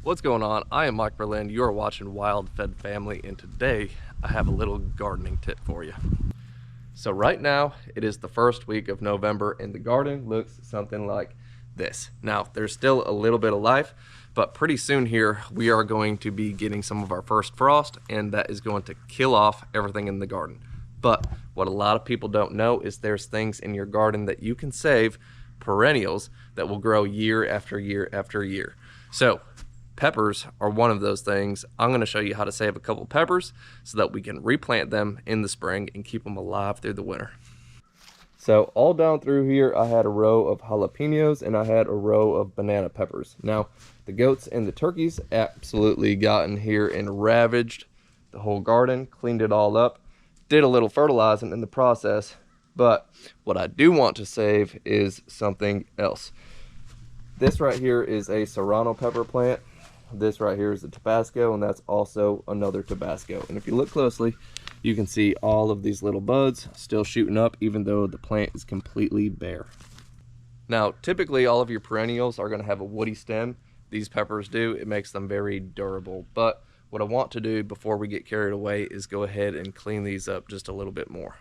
What's going on? I am Mike Berlin. You are watching Wild Fed Family, and today I have a little gardening tip for you. So right now it is the first week of November and the garden looks something like this. Now there's still a little bit of life, but pretty soon here we are going to be getting some of our first frost, and that is going to kill off everything in the garden. But what a lot of people don't know is there's things in your garden that you can save, perennials that will grow year after year after year. So peppers are one of those things. I'm going to show you how to save a couple peppers so that we can replant them in the spring and keep them alive through the winter. So all down through here I had a row of jalapenos and I had a row of banana peppers. Now the goats and the turkeys absolutely got in here and ravaged the whole garden, cleaned it all up, did a little fertilizing in the process. But what I do want to save is something else. This right here is a serrano pepper plant. This right here is a Tabasco, and that's also another Tabasco. And if you look closely, you can see all of these little buds still shooting up, even though the plant is completely bare. Now, typically all of your perennials are going to have a woody stem. These peppers do. It makes them very durable. But what I want to do before we get carried away is go ahead and clean these up just a little bit more.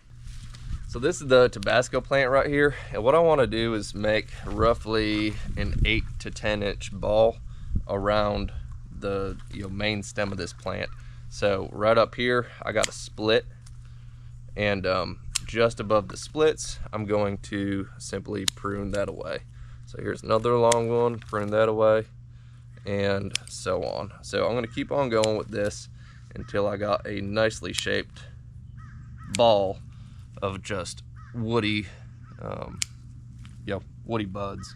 So this is the Tabasco plant right here, and what I want to do is make roughly an 8 to 10 inch ball around the main stem of this plant. So right up here I got a split, and just above the splits I'm going to simply prune that away. So here's another long one, prune that away, and so on. So I'm going to keep on going with this until I got a nicely shaped ball of just woody woody buds.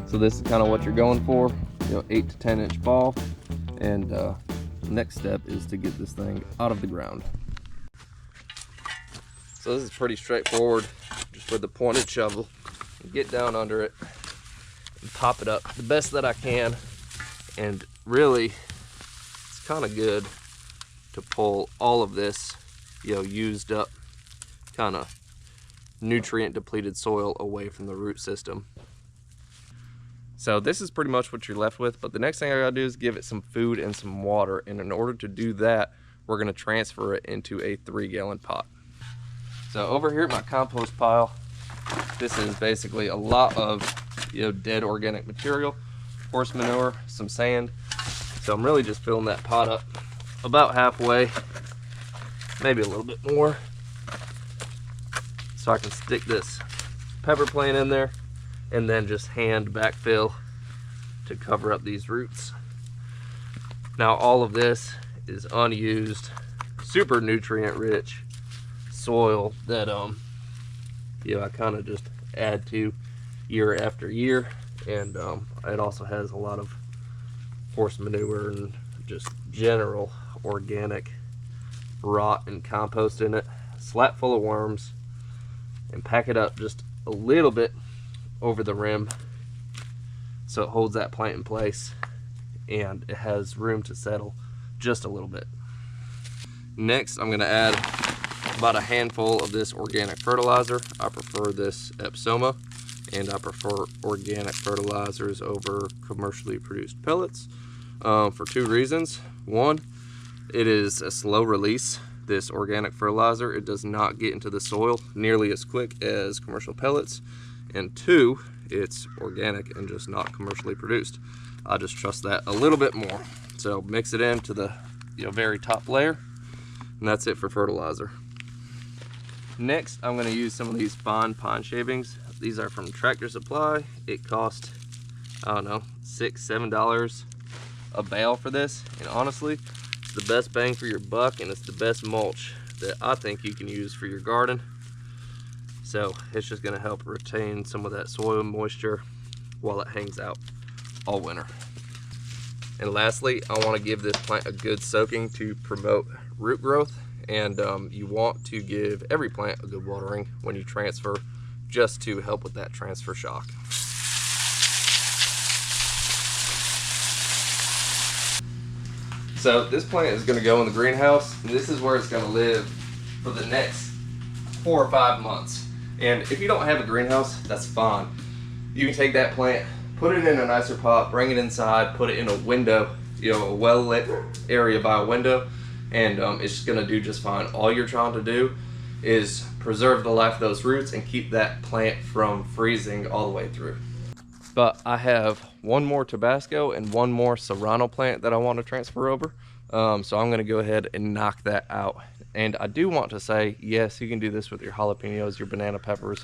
So this is kind of what you're going for, 8 to 10 inch ball. And the next step is to get this thing out of the ground. So this is pretty straightforward. Just with the pointed shovel, get down under it and pop it up the best that I can. And really, it's kind of good to pull all of this, used up, kind of nutrient depleted soil away from the root system. So this is pretty much what you're left with, but the next thing I gotta do is give it some food and some water. And in order to do that, we're gonna transfer it into a 3-gallon pot. So over here at my compost pile, this is basically a lot of dead organic material, horse manure, some sand. So I'm really just filling that pot up about halfway, maybe a little bit more, so I can stick this pepper plant in there and then just hand backfill to cover up these roots. Now all of this is unused, super nutrient rich soil that I kind of just add to year after year. And it also has a lot of horse manure and just general organic rot and compost in it. Slap full of worms, and pack it up just a little bit over the rim so it holds that plant in place and it has room to settle just a little bit. Next, I'm going to add about a handful of this organic fertilizer. I prefer this Epsoma, and I prefer organic fertilizers over commercially produced pellets for 2 reasons. One, it is a slow release. This organic fertilizer, it does not get into the soil nearly as quick as commercial pellets. And 2, it's organic and just not commercially produced. I just trust that a little bit more. So mix it into the very top layer, and that's it for fertilizer. Next, I'm going to use some of these fine pine shavings. These are from Tractor Supply. It cost, I don't know, $6-7 a bale for this, and honestly, it's the best bang for your buck, and it's the best mulch that I think you can use for your garden. So it's just going to help retain some of that soil moisture while it hangs out all winter. And lastly, I want to give this plant a good soaking to promote root growth. And you want to give every plant a good watering when you transfer just to help with that transfer shock. So this plant is going to go in the greenhouse, and this is where it's going to live for the next 4 or 5 months. And if you don't have a greenhouse, that's fine. You can take that plant, put it in a nicer pot, bring it inside, put it in a window, a well-lit area by a window, and it's just going to do just fine. All you're trying to do is preserve the life of those roots and keep that plant from freezing all the way through. But I have one more Tabasco and one more Serrano plant that I want to transfer over. So I'm going to go ahead and knock that out. And I do want to say, yes, you can do this with your jalapenos, your banana peppers.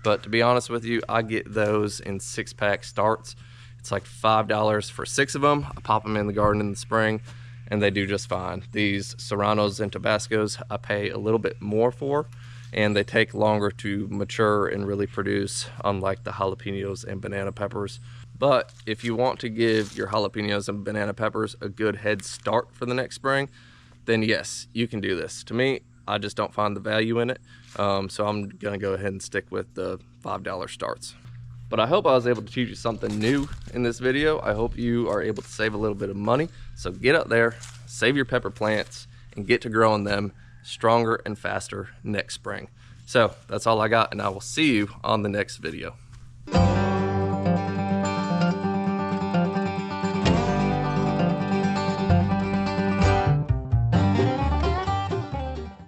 But to be honest with you, I get those in 6-pack starts. It's like $5 for 6 of them. I pop them in the garden in the spring, and they do just fine. These Serranos and Tabascos I pay a little bit more for, and they take longer to mature and really produce, unlike the jalapenos and banana peppers. But if you want to give your jalapenos and banana peppers a good head start for the next spring, then yes, you can do this. To me, I just don't find the value in it, so I'm gonna go ahead and stick with the $5 starts. But I hope I was able to teach you something new in this video. I hope you are able to save a little bit of money. So get out there, save your pepper plants, and get to growing them stronger and faster next spring. So that's all I got, and I will see you on the next video.